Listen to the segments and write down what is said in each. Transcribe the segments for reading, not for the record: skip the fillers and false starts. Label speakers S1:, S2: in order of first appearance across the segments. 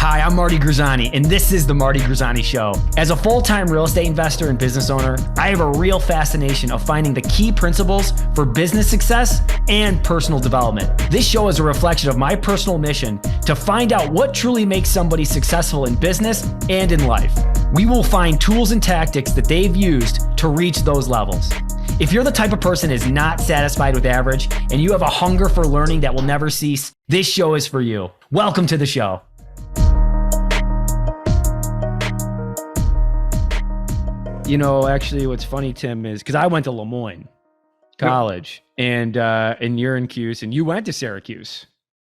S1: Hi, I'm Marty Grisani, and this is The Marty Grisani Show. As a full-time real estate investor and business owner, I have a real fascination of finding the key principles for business success and personal development. This show is a reflection of my personal mission to find out what truly makes somebody successful in business and in life. We will find tools and tactics that they've used to reach those levels. If you're the type of person is not satisfied with average and you have a hunger for learning that will never cease, this show is for you. Welcome to the show. You know, actually, what's funny, Tim, is because I went to Lemoyne College, and you're in Cuse, and you went to Syracuse.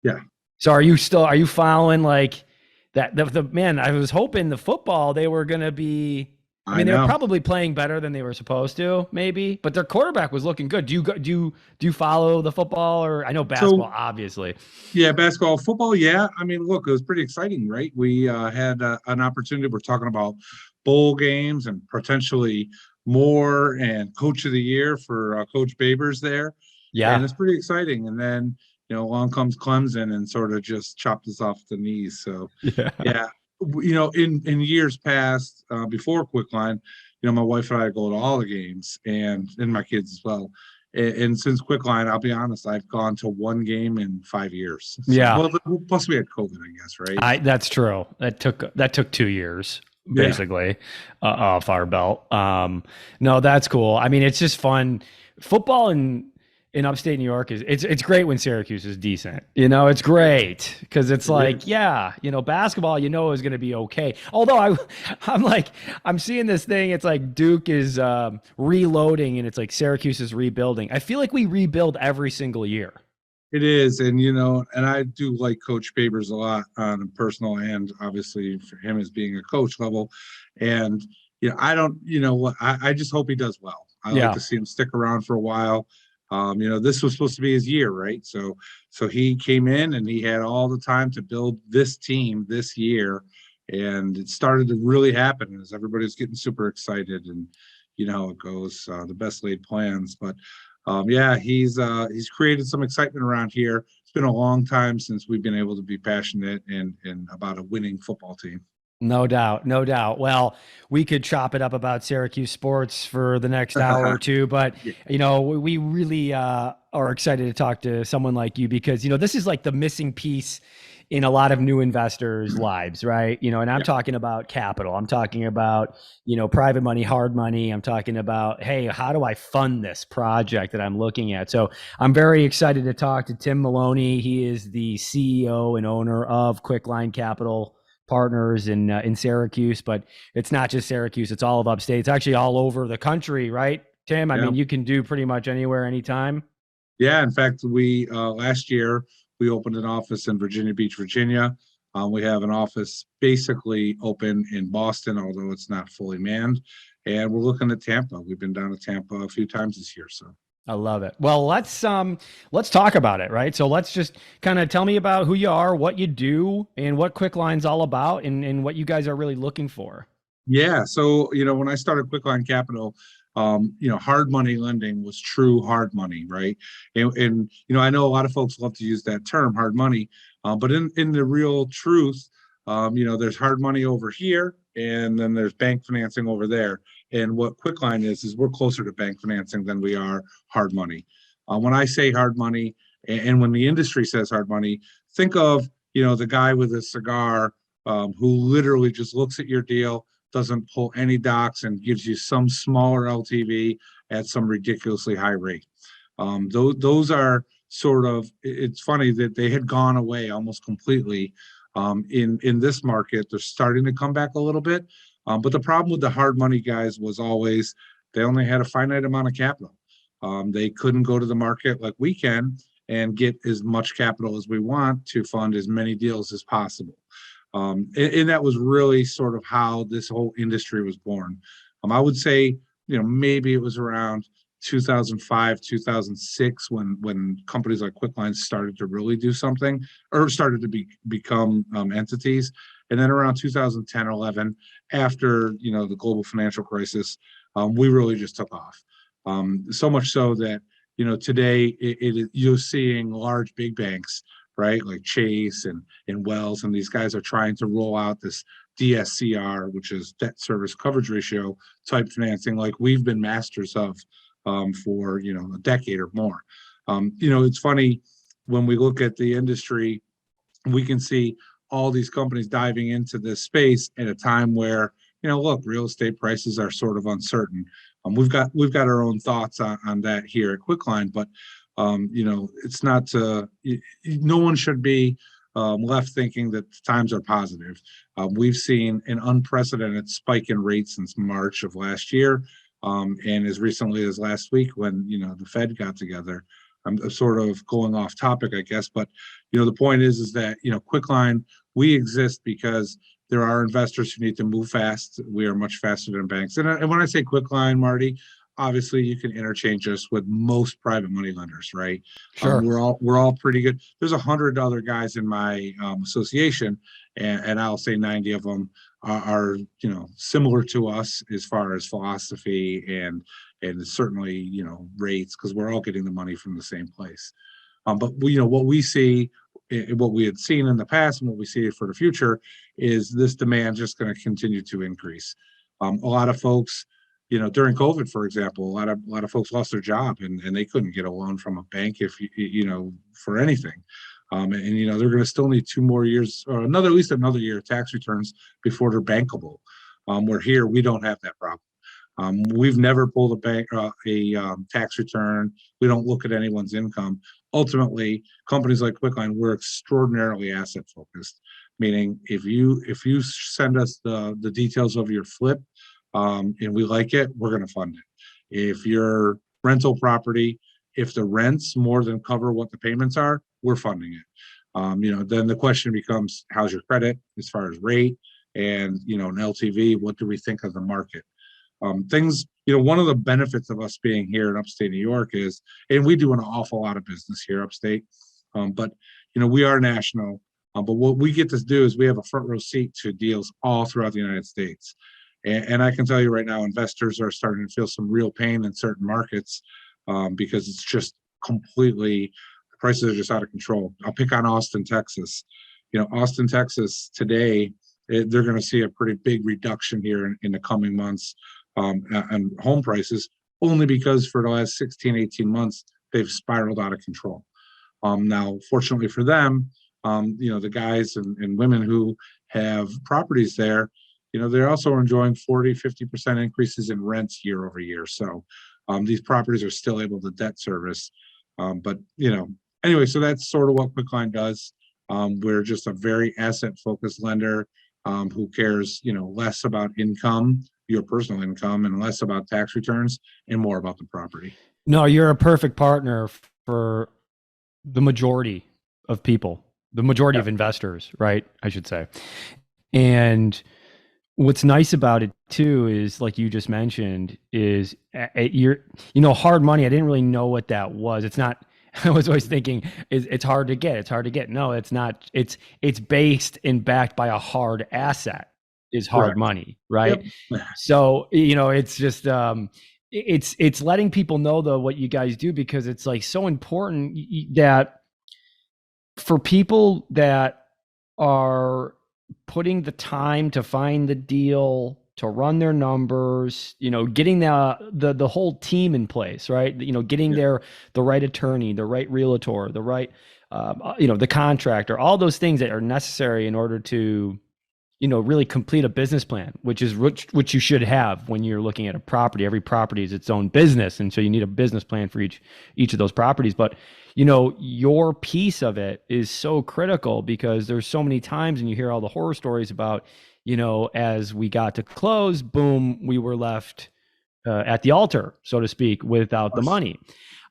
S2: Yeah.
S1: So are you following like that? The man, I was hoping the football they were going to be. I mean, they were probably playing better than they were supposed to, maybe, but their quarterback was looking good. Do you follow the football, or I know basketball, obviously?
S2: Yeah, basketball, football. Yeah. I mean, look, it was pretty exciting, right? We had an opportunity. We're talking about bowl games and potentially more, and coach of the year for Coach Babers there.
S1: Yeah.
S2: And it's pretty exciting. And then, along comes Clemson and sort of just chopped us off the knees. So, yeah. In years past, before Quickline, my wife and I go to all the games and my kids as well. And since Quickline, I'll be honest, I've gone to one game in 5 years. So,
S1: yeah.
S2: Well, plus we had COVID, I guess, right?
S1: That's true. That took 2 years. Basically, off our belt. No, that's cool. I mean, it's just fun. Football in upstate New York it's great when Syracuse is decent. It's great because it's like, basketball, is going to be okay. Although I'm seeing this thing. It's like Duke is reloading, and it's like Syracuse is rebuilding. I feel like we rebuild every single year.
S2: It is. And, and I do like Coach Babers a lot on a personal and obviously for him as being a coach level. And, I just hope he does well. I like to see him stick around for a while. This was supposed to be his year, right? So he came in and he had all the time to build this team this year. And it started to really happen as everybody's getting super excited, and how it goes, the best laid plans. But he's created some excitement around here. It's been a long time since we've been able to be passionate and about a winning football team.
S1: No doubt. Well, we could chop it up about Syracuse sports for the next hour or two, but we really are excited to talk to someone like you because this is like the missing piece in a lot of new investors' lives, right? And I'm talking about capital. I'm talking about, private money, hard money. I'm talking about, hey, how do I fund this project that I'm looking at? So I'm very excited to talk to Tim Maloney. He is the CEO and owner of Quickline Capital Partners in Syracuse, but it's not just Syracuse. It's all of upstate. It's actually all over the country, right, Tim? I mean, you can do pretty much anywhere, anytime.
S2: Yeah. In fact, we last year, we opened an office in Virginia Beach, Virginia. We have an office basically open in Boston, although it's not fully manned. And we're looking at Tampa. We've been down to Tampa a few times this year. So
S1: I love it. Well, let's talk about it, right? So let's just kind of tell me about who you are, what you do, and what Quickline's all about, and what you guys are really looking for.
S2: Yeah. So, when I started Quickline Capital, hard money lending was true hard money, right? And I know a lot of folks love to use that term, hard money, but in the real truth, there's hard money over here, and then there's bank financing over there. And what Quickline is we're closer to bank financing than we are hard money. When I say hard money, and when the industry says hard money, think of, the guy with a cigar who literally just looks at your deal, doesn't pull any docs, and gives you some smaller LTV at some ridiculously high rate. Those are sort of, it's funny that they had gone away almost completely in this market. They're starting to come back a little bit. But the problem with the hard money guys was always they only had a finite amount of capital. They couldn't go to the market like we can and get as much capital as we want to fund as many deals as possible. And that was really sort of how this whole industry was born. I would say, maybe it was around 2005, 2006 when companies like Quickline started to really do something, or started to become entities. And then around 2010, 11, after the global financial crisis, we really just took off. So much so that today you're seeing large big banks right? Like Chase and Wells, and these guys are trying to roll out this DSCR, which is debt service coverage ratio type financing, like we've been masters of for a decade or more. It's funny when we look at the industry, we can see all these companies diving into this space at a time where look, real estate prices are sort of uncertain. We've got our own thoughts on that here at Quickline, but it's not no one should be left thinking that times are positive. We've seen an unprecedented spike in rates since March of last year, and as recently as last week when the Fed got together. I'm sort of going off topic, I guess, but the point is that Quickline, we exist because there are investors who need to move fast. We are much faster than banks, and when I say Quickline, Marty, obviously you can interchange us with most private money lenders, right?
S1: Sure.
S2: We're all pretty good. There's 100 other guys in my association, and I'll say 90 of them are similar to us as far as philosophy and certainly rates, because we're all getting the money from the same place. But what we see, what we had seen in the past and what we see for the future is this demand just going to continue to increase. A lot of folks, during COVID, for example, a lot of folks lost their job and they couldn't get a loan from a bank if for anything. And they're going to still need 2 more years or at least another year of tax returns before they're bankable. Where here we don't have that problem. We've never pulled a tax return. We don't look at anyone's income. Ultimately, companies like Quickline, we're extraordinarily asset focused. Meaning, if you send us the details of your flip, and we like it, we're going to fund it. If your rental property, if the rents more than cover what the payments are, we're funding it. Then the question becomes, how's your credit as far as rate and an LTV? What do we think of the market? One of the benefits of us being here in upstate New York is, and we do an awful lot of business here upstate, but we are national. But what we get to do is we have a front row seat to deals all throughout the United States. And I can tell you right now, investors are starting to feel some real pain in certain markets because it's just completely, the prices are just out of control. I'll pick on Austin, Texas. Austin, Texas today, they're going to see a pretty big reduction here in the coming months on home prices, only because for the last 16, 18 months, they've spiraled out of control. Now, fortunately for them, the guys and women who have properties there, they're also enjoying 40, 50% increases in rents year over year. So these properties are still able to debt service. But anyway, so that's sort of what Quickline does. We're just a very asset focused lender who cares, less about income, your personal income, and less about tax returns and more about the property.
S1: No, you're a perfect partner for the majority of people, the majority of investors, right? I should say. And what's nice about it too is, like you just mentioned, is hard money. I didn't really know what that was. It's not. I was always thinking it's hard to get. It's hard to get. No, it's not. It's based and backed by a hard asset. Is hard
S2: Correct.
S1: money, right?
S2: Yep.
S1: So it's just it's letting people know though what you guys do, because it's like so important that for people that are putting the time to find the deal, to run their numbers, getting the whole team in place, right? Getting the right attorney, the right realtor, the right, the contractor, all those things that are necessary in order to, really complete a business plan, which you should have when you're looking at a property. Every property is its own business. And so you need a business plan for each of those properties. But, your piece of it is so critical, because there's so many times, and you hear all the horror stories about, as we got to close, boom, we were left at the altar, so to speak, without the money.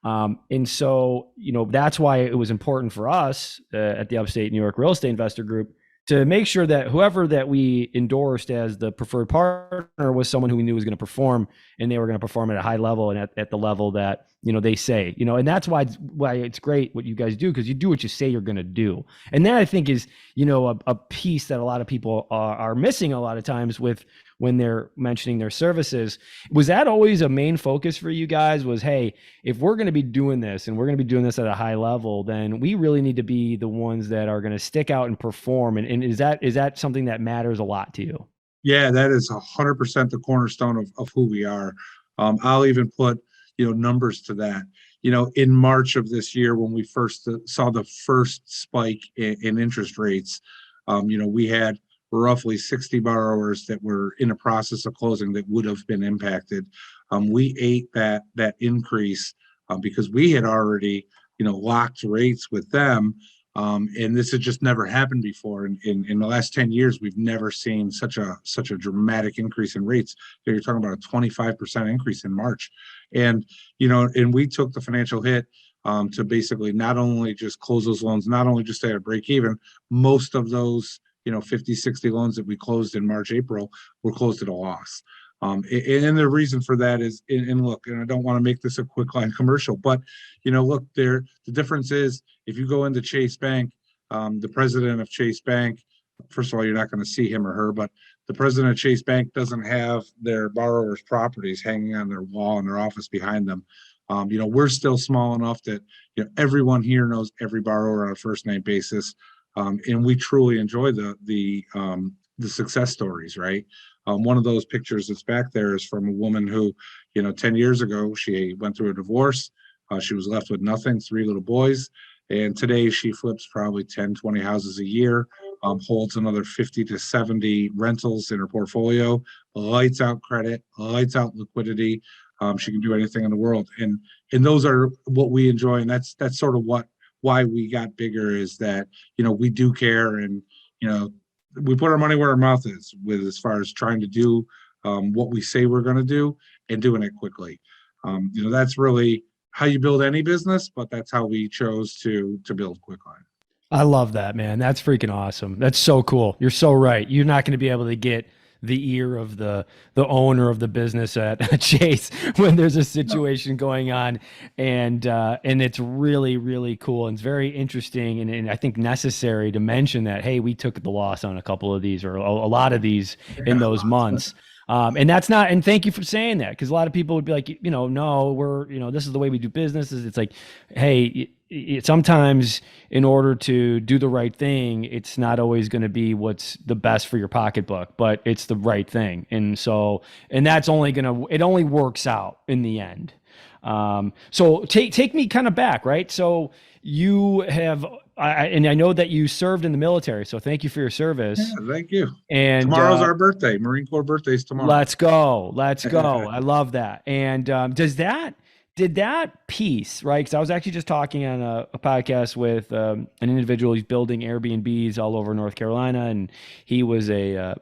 S1: And so, that's why it was important for us at the Upstate New York Real Estate Investor Group to make sure that whoever that we endorsed as the preferred partner was someone who we knew was going to perform, and they were going to perform at a high level and at the level that, they say, and that's why it's great what you guys do, because you do what you say you're going to do. And that, I think, is, a piece that a lot of people are missing a lot of times with when they're mentioning their services. Was that always a main focus for you guys? Was, hey, if we're going to be doing this and we're going to be doing this at a high level, then we really need to be the ones that are going to stick out and perform. And is that something that matters a lot to you?
S2: Yeah, that is 100% the cornerstone of who we are. I'll even put, numbers to that. In March of this year, when we first saw the first spike in interest rates, we had roughly 60 borrowers that were in a process of closing that would have been impacted. We ate that increase because we had already, locked rates with them. And this had just never happened before. In the last 10 years, we've never seen such a dramatic increase in rates. You're talking about a 25% increase in March. And, and we took the financial hit to basically not only just close those loans, not only just stay at a break even. Most of those, 50, 60 loans that we closed in March, April were closed at a loss. And the reason for that is, and look, and I don't want to make this a Quickline commercial, but look, the difference is, if you go into Chase Bank, the president of Chase Bank, first of all, you're not going to see him or her, but the president of Chase Bank doesn't have their borrowers' properties hanging on their wall in their office behind them. We're still small enough that everyone here knows every borrower on a first name basis, and we truly enjoy the success stories, right? One of those pictures that's back there is from a woman who, 10 years ago, she went through a divorce. She was left with nothing, 3 little boys. And today she flips probably 10, 20 houses a year, holds another 50 to 70 rentals in her portfolio, lights out credit, lights out liquidity. She can do anything in the world. And those are what we enjoy. And that's sort of why we got bigger, is that, we do care, and, we put our money where our mouth is with, as far as trying to do what we say we're going to do and doing it quickly. That's really how you build any business, but that's how we chose to build Quickline.
S1: I love that, man. That's freaking awesome. That's so cool. You're so right. You're not going to be able to get the ear of the owner of the business at Chase when there's a situation going on, and it's really, really cool, and it's very interesting, and I think necessary to mention that, hey, we took the loss on a couple of these, or a lot of these, in those months. And that's not, and thank you for saying that, because a lot of people would be like, no, we're, this is the way we do business. It's like, hey, sometimes in order to do the right thing, it's not always going to be what's the best for your pocketbook, but it's the right thing. And so, and that's only it only works out in the end. So take me kind of back, right? So you have, and I know that you served in the military, so thank you for your service.
S2: Yeah, thank you.
S1: And
S2: tomorrow's our birthday. Marine Corps birthday is tomorrow.
S1: Let's go. I love that. And did that piece, right? Because I was actually just talking on a podcast with an individual who's building Airbnbs all over North Carolina, and he was in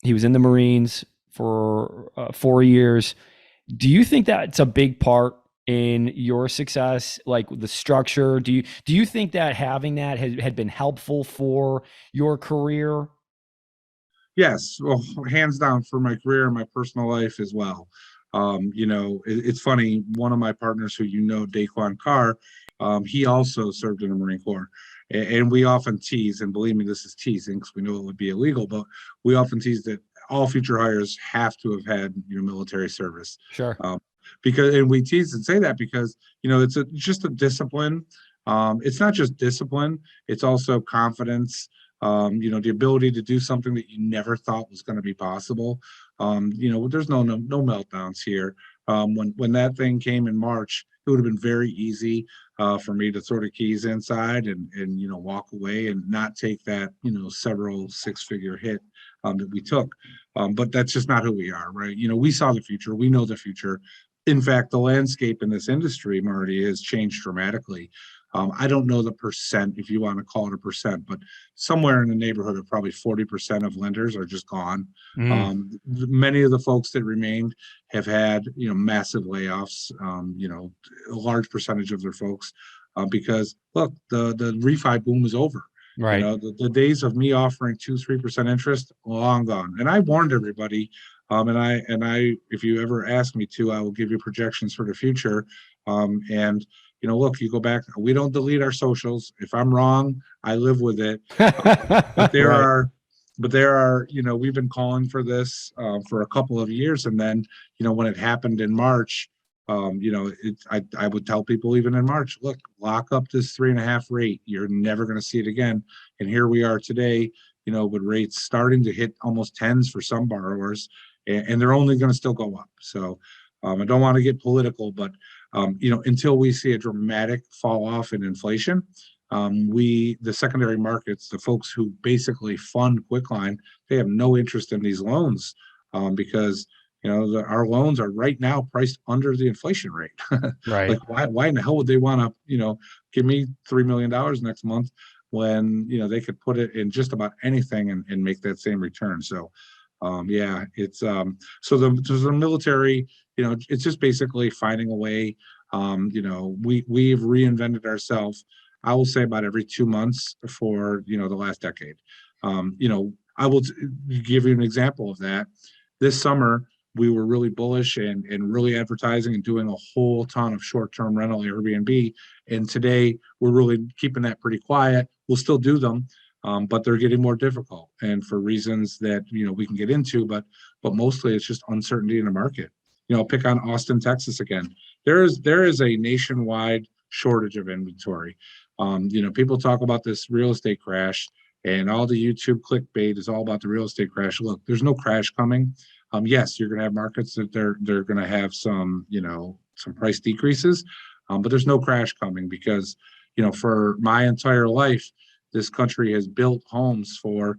S1: the Marines for 4 years. Do you think that's a big part in your success, like the structure? Do you think that having that had been helpful for your career?
S2: Yes, well, hands down, for my career and my personal life as well. It's funny. One of my partners, who Daquan Carr, he also served in the Marine Corps, and we often tease, and believe me, this is teasing because we know it would be illegal, but we often tease that all future hires have to have had military service.
S1: Sure.
S2: And we tease and say that because it's just a discipline. It's not just discipline; it's also confidence. The ability to do something that you never thought was going to be possible. There's no meltdowns here. When that thing came in March, it would have been very easy for me to sort of keys inside and walk away and not take that several six-figure hit that we took. But that's just not who we are, right? We saw the future. We know the future. In fact, the landscape in this industry, Marty, has changed dramatically. I don't know the percent, if you want to call it a percent, but somewhere in the neighborhood of probably 40% of lenders are just gone. Many of the folks that remained have had, massive layoffs, a large percentage of their folks, because look, the refi boom is over.
S1: Right.
S2: The days of me offering 2-3% interest, long gone. And I warned everybody, and I, if you ever ask me to, I will give you projections for the future. And look, you go back, we don't delete our socials. If I'm wrong, I live with it. But there
S1: Right.
S2: are, we've been calling for this for a couple of years, and then, when it happened in March, I would tell people even in March, look, lock up this 3.5 rate. You're never going to see it again. And here we are today, with rates starting to hit almost tens for some borrowers, and they're only going to still go up. So I don't want to get political, but until we see a dramatic fall off in inflation, the secondary markets, the folks who basically fund Quickline, they have no interest in these loans because our loans are right now priced under the inflation rate.
S1: Right.
S2: Like why in the hell would they want to give me $3 million next month when they could put it in just about anything and make that same return. So yeah, it's so the military, it's just basically finding a way. We've reinvented ourselves, I will say, about every 2 months for the last decade. I will give you an example of that. This summer we were really bullish and really advertising and doing a whole ton of short-term rental Airbnb. And today we're really keeping that pretty quiet. We'll still do them, but they're getting more difficult, and for reasons that we can get into. But mostly it's just uncertainty in the market. Pick on Austin, Texas again. There is a nationwide shortage of inventory. People talk about this real estate crash, and all the YouTube clickbait is all about the real estate crash. Look, there's no crash coming. Yes, you're going to have markets that they're going to have some price decreases, but there's no crash coming because for my entire life, this country has built homes for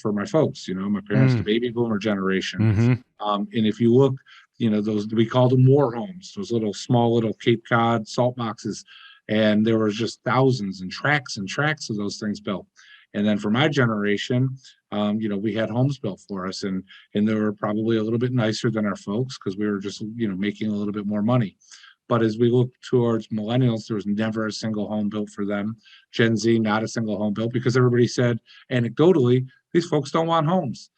S2: my folks, my parents, the
S1: Mm.
S2: baby boomer generation.
S1: Hmm.
S2: And if you look, those, we call them war homes, those small little Cape Cod salt boxes, and there were just thousands and tracks of those things built. And then for my generation, we had homes built for us, and they were probably a little bit nicer than our folks because we were just making a little bit more money. But as we look towards millennials, there was never a single home built for them. Gen Z, not a single home built, because everybody said anecdotally, these folks don't want homes.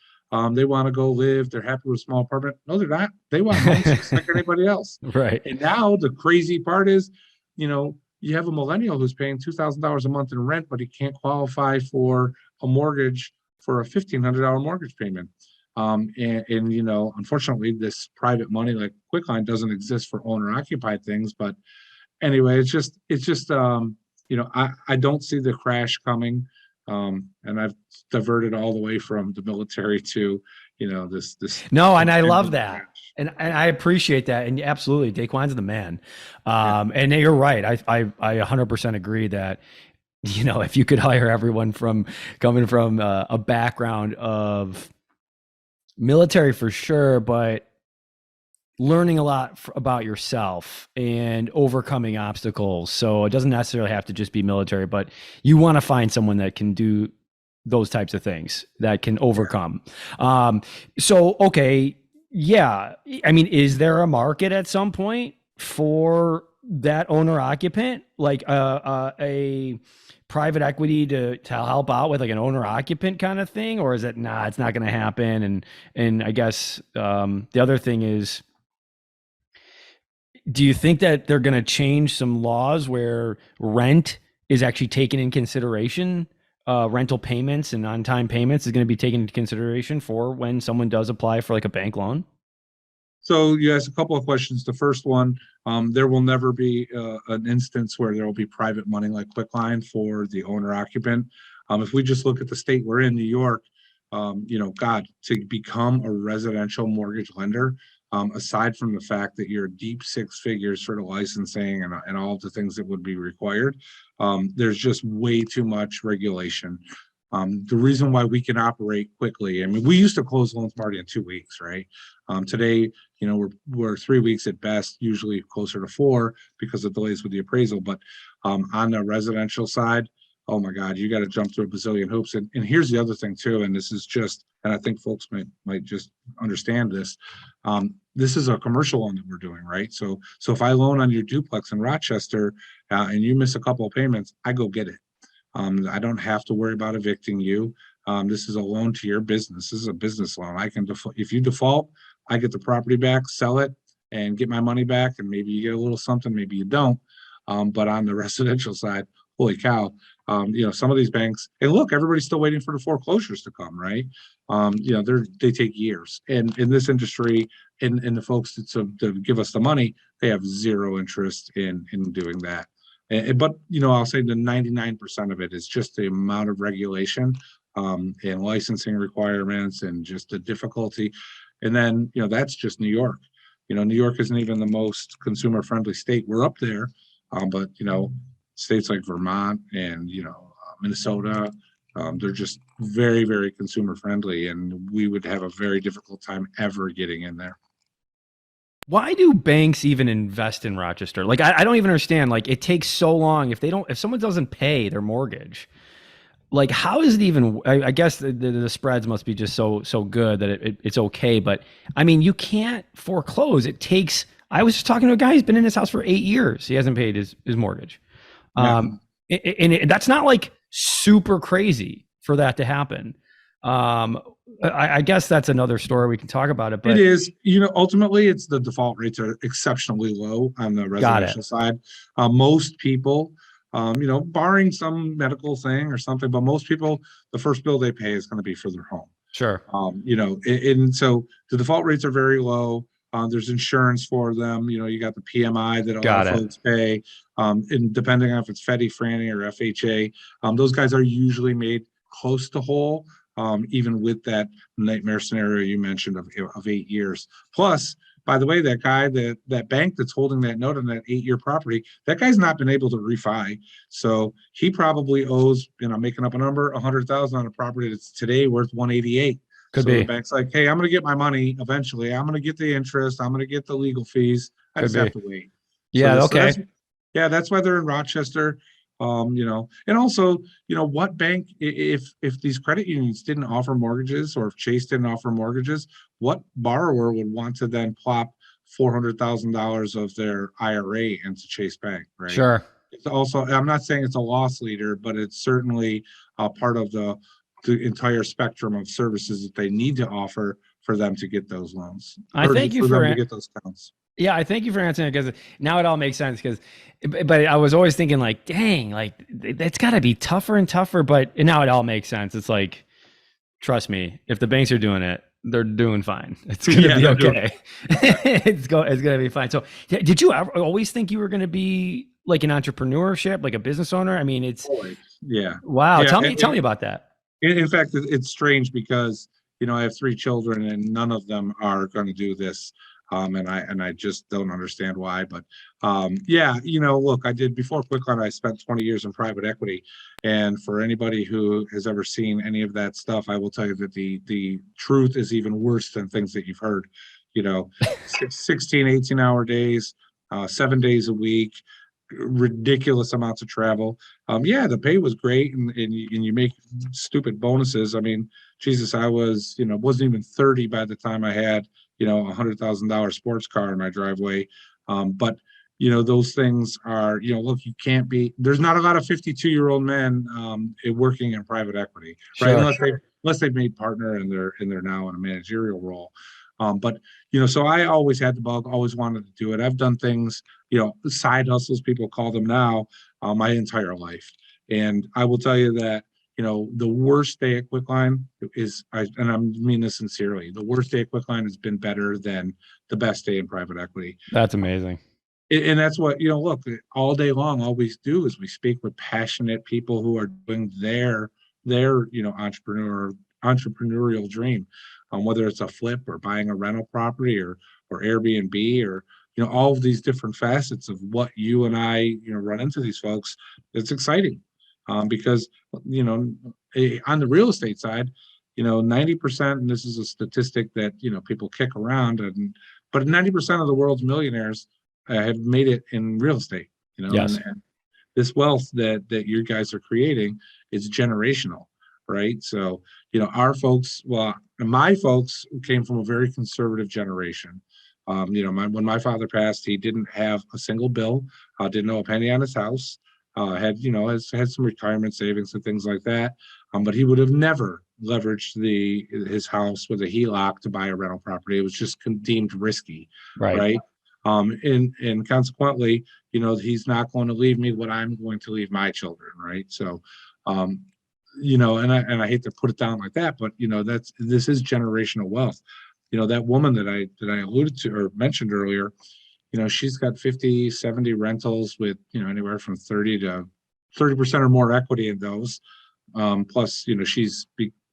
S2: They want to go live. They're happy with a small apartment. No, they're not. They want homes just like anybody else.
S1: Right.
S2: And now the crazy part is, you have a millennial who's paying $2,000 a month in rent, but he can't qualify for a mortgage for a $1,500 mortgage payment. And unfortunately, this private money like Quickline doesn't exist for owner occupied things. But anyway, it's just I don't see the crash coming. And I've diverted all the way from the military to this
S1: No, and I love
S2: impending
S1: that.
S2: crash.
S1: And I appreciate that. And absolutely, Daquan's the man.
S2: Yeah.
S1: And you're right. I 100% agree that, if you could hire everyone coming from a background of military for sure, but learning a lot about yourself and overcoming obstacles. So it doesn't necessarily have to just be military, but you want to find someone that can do those types of things, that can overcome. So, okay. Yeah. I mean, is there a market at some point for that owner occupant, like a private equity to help out with like an owner occupant kind of thing? Or is it, nah, it's not going to happen? And I guess the other thing is, do you think that they're going to change some laws where rent is actually taken in consideration? Rental payments and on-time payments is going to be taken into consideration for when someone does apply for like a bank loan?
S2: So you asked a couple of questions. The first one, there will never be an instance where there will be private money like Quickline for the owner occupant. If we just look at the state we're in, New York, God, to become a residential mortgage lender, aside from the fact that you're deep six figures for the licensing and all of the things that would be required, there's just way too much regulation. The reason why we can operate quickly, I mean, we used to close loans, Marty, in 2 weeks, right? Today, we're 3 weeks at best, usually closer to 4 because of delays with the appraisal. But on the residential side, oh my God, you got to jump through a bazillion hoops. And here's the other thing too, and this is just, and I think folks might just understand this. This is a commercial loan that we're doing, right? So if I loan on your duplex in Rochester and you miss a couple of payments, I go get it. I don't have to worry about evicting you. This is a loan to your business. This is a business loan. I can if you default, I get the property back, sell it, and get my money back, and maybe you get a little something, maybe you don't. But on the residential side, holy cow, some of these banks, and look, everybody's still waiting for the foreclosures to come, right? They take years, and in this industry, and the folks to give us the money, they have zero interest in doing that. But I'll say the 99% of it is just the amount of regulation, and licensing requirements, and just the difficulty. And then that's just New York. New York isn't even the most consumer friendly state. We're up there, but states like Vermont and Minnesota, they're just very, very consumer friendly, and we would have a very difficult time ever getting in there.
S1: Why do banks even invest in Rochester? Like, I don't even understand. Like, it takes so long if someone doesn't pay their mortgage, like, how is it even? I guess the spreads must be just so good that it's okay. But I mean, you can't foreclose. It takes. I was just talking to a guy who's been in his house for 8 years. He hasn't paid his mortgage.
S2: Yeah.
S1: That's not like super crazy for that to happen. I guess that's another story we can talk about it. But
S2: it is, ultimately, it's the default rates are exceptionally low on the residential side. Most people, barring some medical thing or something, but most people, the first bill they pay is going to be for their home.
S1: Sure.
S2: And so the default rates are very low. There's insurance for them. You got the PMI that a lot of folks pay. And depending on if it's Freddie, Franny, or FHA, those guys are usually made close to whole, even with that nightmare scenario you mentioned of 8 years. Plus, by the way, that guy, that bank that's holding that note on that 8-year property, that guy's not been able to refi. So he probably owes, making up a number, $100,000 on a property that's today worth 188.
S1: Could
S2: so
S1: be.
S2: The bank's like, hey, I'm going to get my money eventually. I'm going to get the interest. I'm going to get the legal fees. I just have to wait.
S1: Yeah. Okay.
S2: That's why they're in Rochester. And also, what bank, if these credit unions didn't offer mortgages, or if Chase didn't offer mortgages, what borrower would want to then plop $400,000 of their IRA into Chase Bank, right?
S1: Sure.
S2: It's also, I'm not saying it's a loss leader, but it's certainly a part of the entire spectrum of services that they need to offer for them to get those loans.
S1: I thank you for
S2: them to get those accounts.
S1: Yeah, I thank you for answering it, because now it all makes sense. But I was always thinking, like, dang, like it's got to be tougher and tougher. But now it all makes sense. It's like, trust me, if the banks are doing it, they're doing fine. It's gonna be okay. It's gonna be fine. So, did you ever always think you were gonna be like an entrepreneurship, like a business owner? I mean, it's wow.
S2: Yeah,
S1: Tell me about that.
S2: In fact, it's strange because I have 3 children and none of them are going to do this. And I just don't understand why. But look, I did before Quickline. I spent 20 years in private equity, and for anybody who has ever seen any of that stuff, I will tell you that the truth is even worse than things that you've heard. 16, 18-hour days, 7 days a week, ridiculous amounts of travel. The pay was great, and you make stupid bonuses. I mean, Jesus, I was wasn't even 30 by the time I had $100,000 sports car in my driveway. But those things are, look, you can't be, there's not a lot of 52-year-old men working in private equity, right?
S1: Sure.
S2: Unless they've made partner and they're now in a managerial role. But so I always had the bug, always wanted to do it. I've done things, side hustles, people call them now, my entire life. And I will tell you that the worst day at Quickline is, and I mean this sincerely, the worst day at Quickline has been better than the best day in private equity.
S1: That's amazing.
S2: And that's what, look, all day long, all we do is we speak with passionate people who are doing their entrepreneurial dream, whether it's a flip or buying a rental property or Airbnb or, all of these different facets of what you and I, run into these folks. It's exciting. Because on the real estate side, 90%, and this is a statistic that people kick around, but 90% of the world's millionaires have made it in real estate.
S1: Yes.
S2: And this wealth that you guys are creating is generational, right? So our folks, my folks came from a very conservative generation. When my father passed, he didn't have a single bill, didn't owe a penny on his house. Had some retirement savings and things like that, but he would have never leveraged his house with a HELOC to buy a rental property. It was just deemed risky, right? And consequently, he's not going to leave me what I'm going to leave my children, right? So, um, and I hate to put it down like that, but this is generational wealth. That woman that I alluded to or mentioned earlier, she's got 50, 70 rentals with, anywhere from 30% or more equity in those. Plus,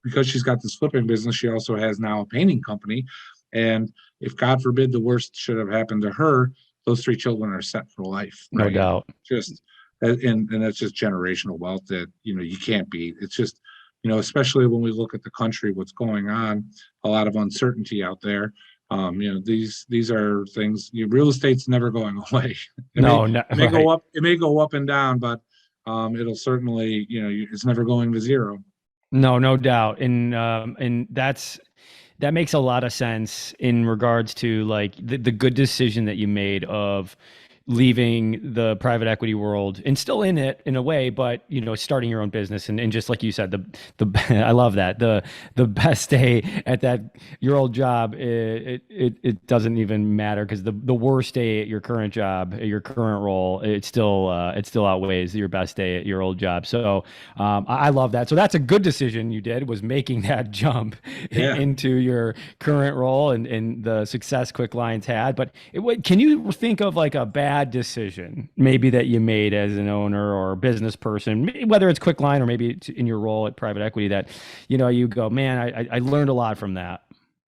S2: because she's got this flipping business, she also has now a painting company. And if God forbid the worst should have happened to her, those three children are set for life,
S1: No
S2: right?
S1: doubt.
S2: Just and that's just generational wealth that you can't beat. It's just, especially when we look at the country, what's going on, a lot of uncertainty out there. These are things. Real estate's never going away.
S1: No, no,
S2: It may
S1: right.
S2: go up, it may go up and down, but it'll certainly, it's never going to zero.
S1: No, no doubt. And that makes a lot of sense in regards to like the good decision that you made of leaving the private equity world and still in it in a way, but starting your own business and just like you said, the I love that the best day at that your old job, it doesn't even matter because the worst day at your current job, at your current role, it still outweighs your best day at your old job. So I love that. So that's a good decision you did, was making that jump
S2: Yeah.
S1: into your current role and the success Quickline's had. But can you think of like a bad decision maybe that you made as an owner or business person, whether it's Quickline or maybe in your role at private equity, that you go, man, I learned a lot from that?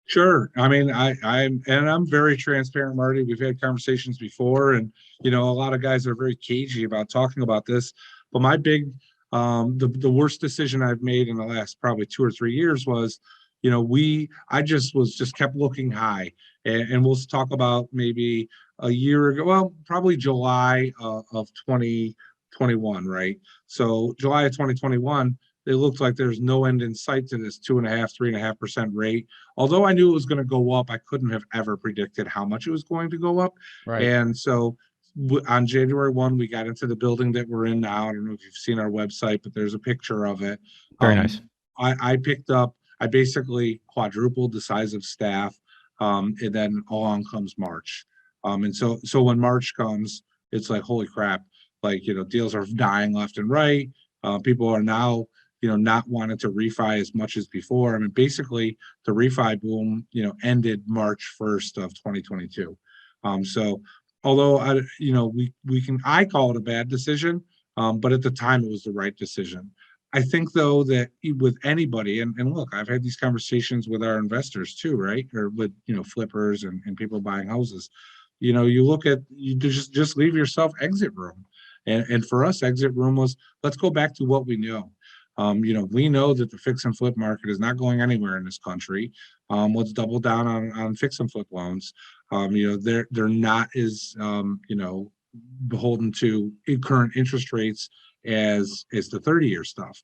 S2: Sure. I mean, I'm very transparent, Marty. We've had conversations before, and a lot of guys are very cagey about talking about this. But my big, the worst decision I've made in the last probably 2 or 3 years was, I just kept looking high, and we'll talk about maybe a year ago, well, probably July of 2021, right? So July of 2021, it looked like there's no end in sight to this 2.5, 3.5% rate. Although I knew it was going to go up, I couldn't have ever predicted how much it was going to go up.
S1: Right.
S2: And so on January 1, we got into the building that we're in now. I don't know if you've seen our website, but there's a picture of it.
S1: Very nice.
S2: I basically quadrupled the size of staff. And then along comes March. And so when March comes, it's like, holy crap, like, deals are dying left and right. People are now, not wanting to refi as much as before. I mean, basically the refi boom, ended March 1st of 2022. So although I call it a bad decision, but at the time it was the right decision. I think though that with anybody, and look, I've had these conversations with our investors too, right? Or with, flippers and people buying houses. You just leave yourself exit room. And for us, exit room was, let's go back to what we know. We know that the fix and flip market is not going anywhere in this country. Let's double down on fix and flip loans. They're not as beholden to current interest rates as the 30-year stuff.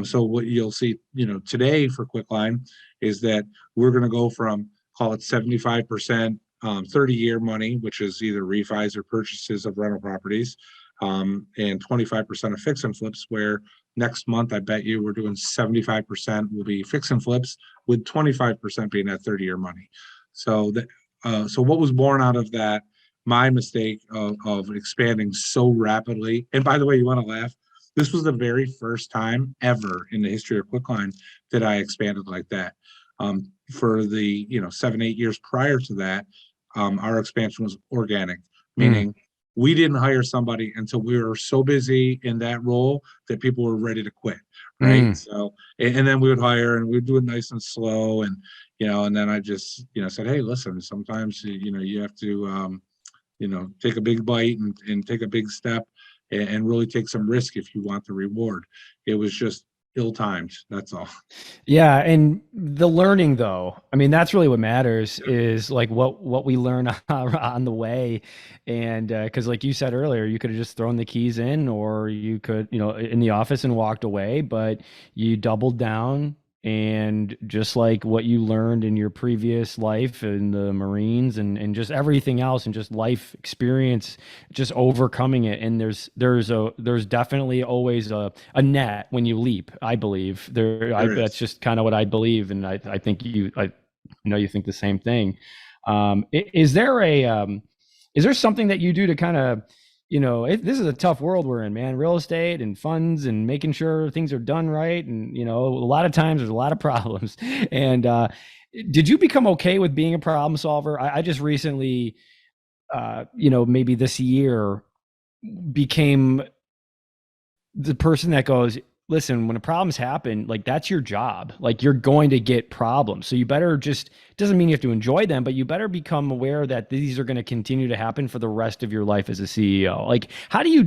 S2: So what you'll see, today for Quickline is that we're going to go from, call it 75% 30-year money, which is either refis or purchases of rental properties, and 25% of fix and flips, where next month I bet you we're doing 75% will be fix and flips, with 25% being that 30-year money. So so what was born out of that, my mistake of expanding so rapidly, and by the way, you want to laugh, this was the very first time ever in the history of Quickline that I expanded like that. For the 7-8 years prior to that, our expansion was organic, meaning we didn't hire somebody until we were so busy in that role that people were ready to quit, right? So, and then we would hire and we'd do it nice and slow, and then I just said, hey, listen, sometimes you have to take a big bite and take a big step and really take some risk if you want the reward. It was just ill-timed, that's all.
S1: Yeah, and the learning though, I mean, that's really what matters, is like what we learn on the way. And because like you said earlier, you could have just thrown the keys in, or you could, in the office and walked away, but you doubled down. And just like what you learned in your previous life in the Marines and just everything else and just life experience, just overcoming it. And there's definitely always a net when you leap, I believe. That's just kind of what I believe. And I think you think the same thing. Is there Is there something that you do to kind of, this is a tough world we're in, man. Real estate and funds and making sure things are done right. And, a lot of times there's a lot of problems. And did you become okay with being a problem solver? I just recently, maybe this year became the person that goes, listen, when problems happen, like that's your job. Like you're going to get problems. So you better just, doesn't mean you have to enjoy them, but you better become aware that these are going to continue to happen for the rest of your life as a CEO. Like how do you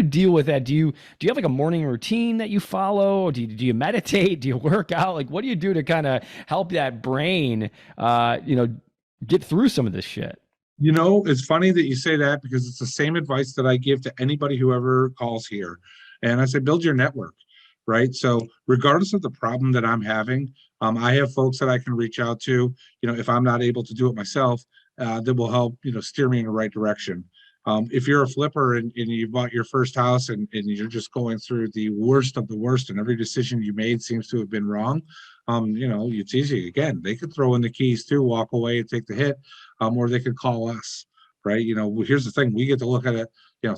S1: deal with that? Do you have like a morning routine that you follow? Do you meditate? Do you work out? Like what do you do to kind of help that brain get through some of this shit?
S2: It's funny that you say that because it's the same advice that I give to anybody who ever calls here. And I say, build your network, right? So regardless of the problem that I'm having, I have folks that I can reach out to, if I'm not able to do it myself, that will help, steer me in the right direction. If you're a flipper and you bought your first house and you're just going through the worst of the worst and every decision you made seems to have been wrong, it's easy. Again, they could throw in the keys too, walk away and take the hit, or they could call us, right? Here's the thing, we get to look at it,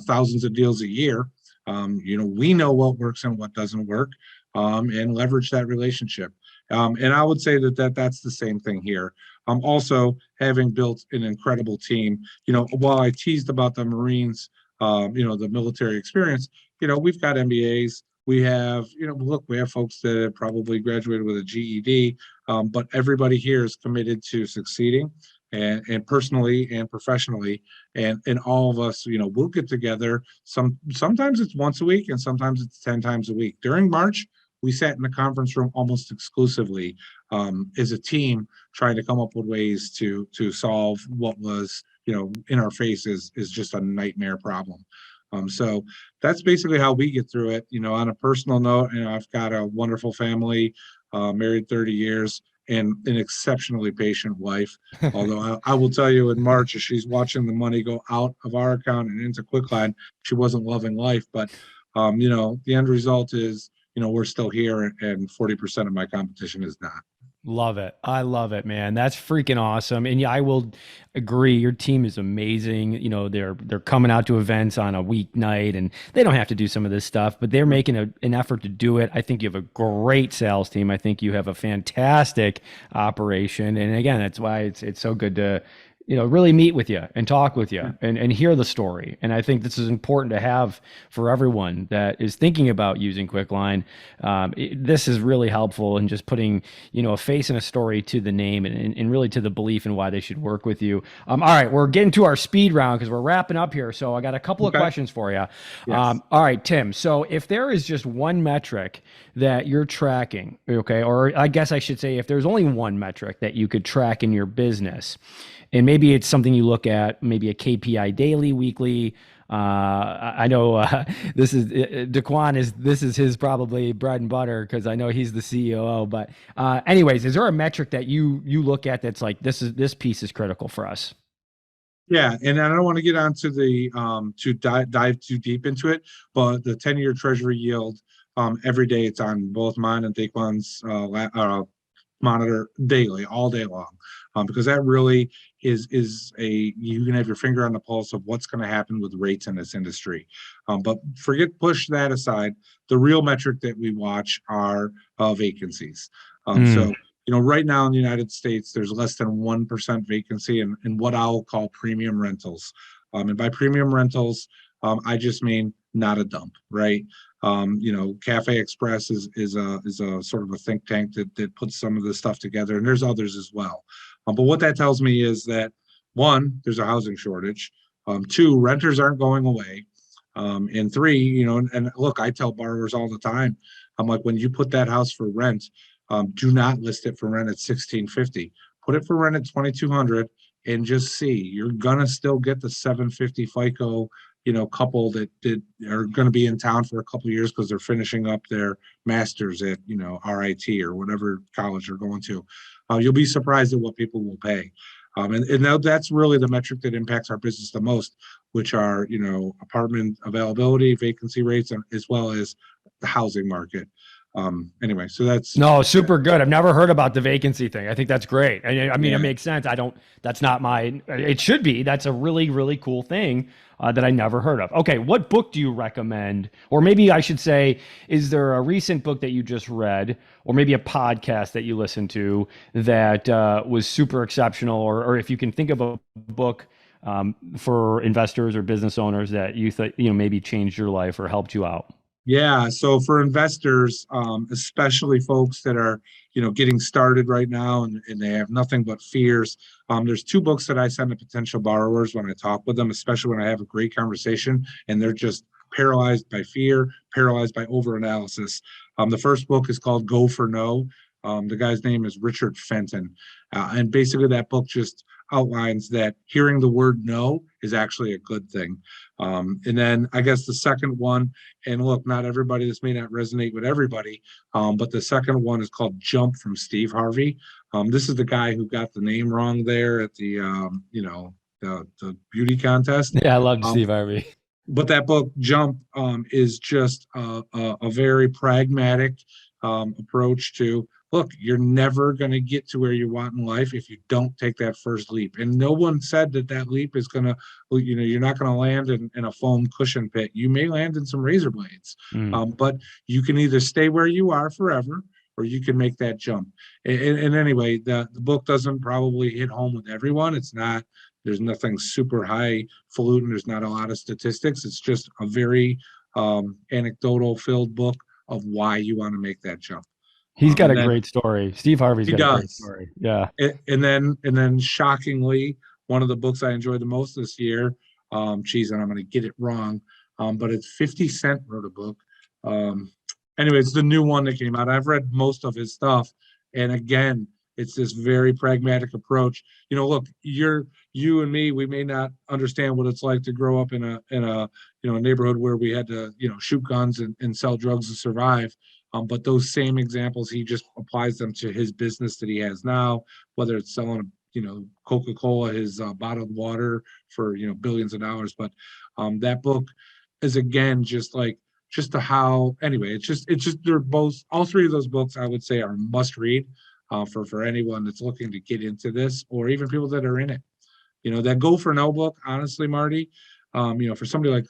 S2: thousands of deals a year. We know what works and what doesn't work, and leverage that relationship. And I would say that's the same thing here. Also, having built an incredible team, while I teased about the Marines, the military experience, we've got MBAs. We have, look, we have folks that have probably graduated with a GED, but everybody here is committed to succeeding and personally and professionally. And all of us, we'll get together. Sometimes it's once a week and sometimes it's 10 times a week. During March, we sat in the conference room almost exclusively as a team trying to come up with ways to solve what was, in our face is just a nightmare problem. So that's basically how we get through it. On a personal note, I've got a wonderful family, married 30 years, and an exceptionally patient wife. Although I will tell you, in March, as she's watching the money go out of our account and into Quickline, she wasn't loving life. But the end result is, we're still here, and 40% of my competition is not.
S1: Love it. I love it, man. That's freaking awesome. And yeah, I will agree. Your team is amazing. They're coming out to events on a weeknight and they don't have to do some of this stuff, but they're making an effort to do it. I think you have a great sales team. I think you have a fantastic operation. And again, that's why it's so good to really meet with you and talk with you and hear the story. And I think this is important to have for everyone that is thinking about using Quickline. This is really helpful in just putting, a face and a story to the name and really to the belief in why they should work with you. All right, we're getting to our speed round because we're wrapping up here. So I got a couple of questions for you.
S2: Yes.
S1: All right, Tim. So if there is just one metric that you're tracking, okay, or I guess I should say if there's only one metric that you could track in your business, and maybe it's something you look at, maybe a KPI daily, weekly. I know this is his probably bread and butter because I know he's the COO. But anyways, is there a metric that you look at that's like this piece is critical for us?
S2: Yeah, and I don't want to get onto the to dive too deep into it, but the 10-year Treasury yield, every day it's on both mine and Daquan's monitor daily, all day long, because that really is you can have your finger on the pulse of what's going to happen with rates in this industry. But push that aside. The real metric that we watch are vacancies. So right now in the United States, there's less than 1% vacancy in what I'll call premium rentals. And by premium rentals, I just mean not a dump, right? Cafe Express is a sort of a think tank that puts some of this stuff together, and there's others as well. But what that tells me is that one, there's a housing shortage. Two, renters aren't going away. And three, and look, I tell borrowers all the time, I'm like, when you put that house for rent, do not list it for rent at $1,650. Put it for rent at $2,200 and just see. You're gonna still get the 750 FICO, couple that are going to be in town for a couple of years because they're finishing up their masters at, RIT or whatever college they're going to. You'll be surprised at what people will pay. And now that's really the metric that impacts our business the most, which are, apartment availability, vacancy rates, and as well as the housing market. Anyway, so that's
S1: No, super good. I've never heard about the vacancy thing. I think that's great. I mean, it
S2: yeah.
S1: makes sense. That's not it should be. That's a really, really cool thing that I never heard of. Okay, what book do you recommend? Or maybe I should say, is there a recent book that you just read, or maybe a podcast that you listened to that was super exceptional? Or if you can think of a book for investors or business owners that you thought, maybe changed your life or helped you out.
S2: Yeah, so for investors, especially folks that are, getting started right now and they have nothing but fears, there's two books that I send to potential borrowers when I talk with them, especially when I have a great conversation and they're just paralyzed by fear, paralyzed by overanalysis. The first book is called Go for No. The guy's name is Richard Fenton. And basically that book just outlines that hearing the word no is actually a good thing. And then I guess the second one, and look, not everybody, this may not resonate with everybody, but the second one is called Jump from Steve Harvey. This is the guy who got the name wrong there at the, the beauty contest.
S1: Yeah, I love
S2: Um,
S1: Steve Harvey.
S2: but that book, Jump, is just a very pragmatic approach to look, you're never going to get to where you want in life if you don't take that first leap. And no one said that leap is going to, you're not going to land in a foam cushion pit. You may land in some razor blades,
S1: Mm.
S2: but you can either stay where you are forever or you can make that jump. And anyway, the book doesn't probably hit home with everyone. It's not, there's nothing super highfalutin. There's not a lot of statistics. It's just a very anecdotal filled book of why you want to make that jump.
S1: He's got
S2: And
S1: a
S2: then
S1: great story. Steve Harvey's
S2: he
S1: got a great
S2: does.
S1: story. Yeah.
S2: And then shockingly, one of the books I enjoyed the most this year, geez, and I'm going to get it wrong, but it's 50 Cent wrote a book. Anyway, it's the new one that came out. I've read most of his stuff. And again, it's this very pragmatic approach. Look, you and me, we may not understand what it's like to grow up in a neighborhood where we had to, shoot guns and sell drugs to survive. But those same examples, he just applies them to his business that he has now, whether it's selling, Coca-Cola, his bottled water for, billions of dollars. But that book is again just to how anyway. It's just they're both all three of those books I would say are must read for anyone that's looking to get into this or even people that are in it. That Go for No book, honestly, Marty. For somebody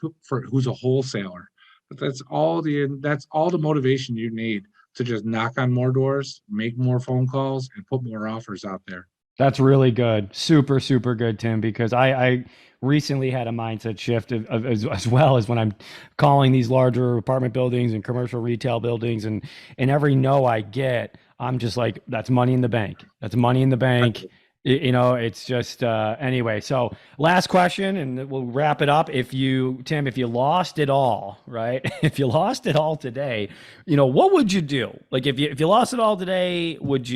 S2: who's a wholesaler. But that's all the motivation you need to just knock on more doors, make more phone calls, and put more offers out there.
S1: That's really good. Super, super good, Tim, because I recently had a mindset shift as well as when I'm calling these larger apartment buildings and commercial retail buildings and every no I get, I'm just like, that's money in the bank. That's money in the bank. It's just anyway. So last question, and we'll wrap it up. Tim, if you lost it all, right? If you lost it all today, what would you do? Like if you lost it all today, would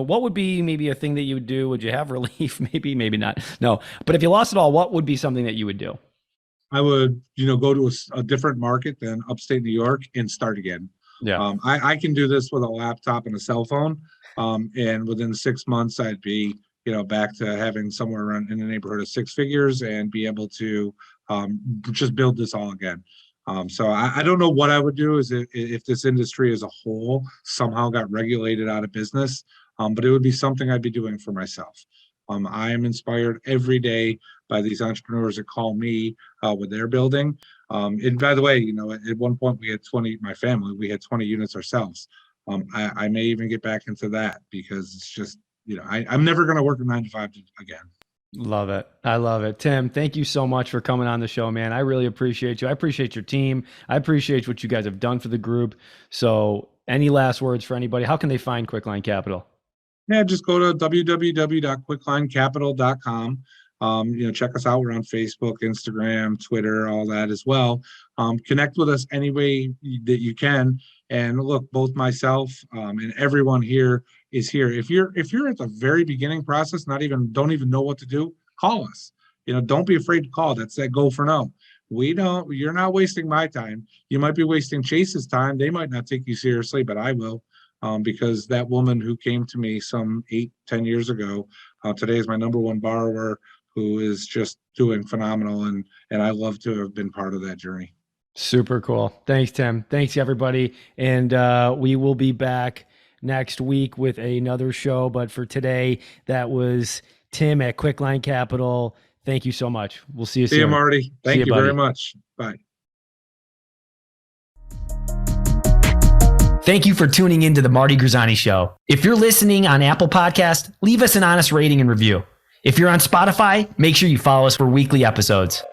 S1: what would be maybe a thing that you would do? Would you have relief? Maybe not. No. But if you lost it all, what would be something that you would do?
S2: I would, go to a different market than upstate New York and start again.
S1: Yeah.
S2: I can do this with a laptop and a cell phone. And within 6 months, I'd be, back to having somewhere around in the neighborhood of six figures and be able to just build this all again. So I don't know what I would do is if this industry as a whole somehow got regulated out of business, but it would be something I'd be doing for myself. I am inspired every day by these entrepreneurs that call me with their building. And by the way, at one point we had 20, my family, we had 20 units ourselves. I may even get back into that because it's just, I'm never going to work a 9 to 5 again.
S1: Love it. I love it. Tim, thank you so much for coming on the show, man. I really appreciate you. I appreciate your team. I appreciate what you guys have done for the group. So any last words for anybody? How can they find Quickline Capital?
S2: Yeah, just go to www.quicklinecapital.com. Check us out. We're on Facebook, Instagram, Twitter, all that as well. Connect with us any way that you can. And look, both myself and everyone here is here. If you're at the very beginning process, don't even know what to do, call us. Don't be afraid to call. That's that Go for No. You're not wasting my time. You might be wasting Chase's time. They might not take you seriously, but I will. Because that woman who came to me some 8-10 years ago, today is my number one borrower who is just doing phenomenal. And I love to have been part of that journey.
S1: Super cool. Thanks, Tim. Thanks, everybody. And we will be back next week with another show. But for today, that was Tim at Quickline Capital. Thank you so much. We'll see you soon.
S2: See you, Marty. Thank you
S1: buddy.
S2: very much. Bye.
S3: Thank you for tuning into the Marty Grisani Show. If you're listening on Apple Podcast, leave us an honest rating and review. If you're on Spotify, make sure you follow us for weekly episodes.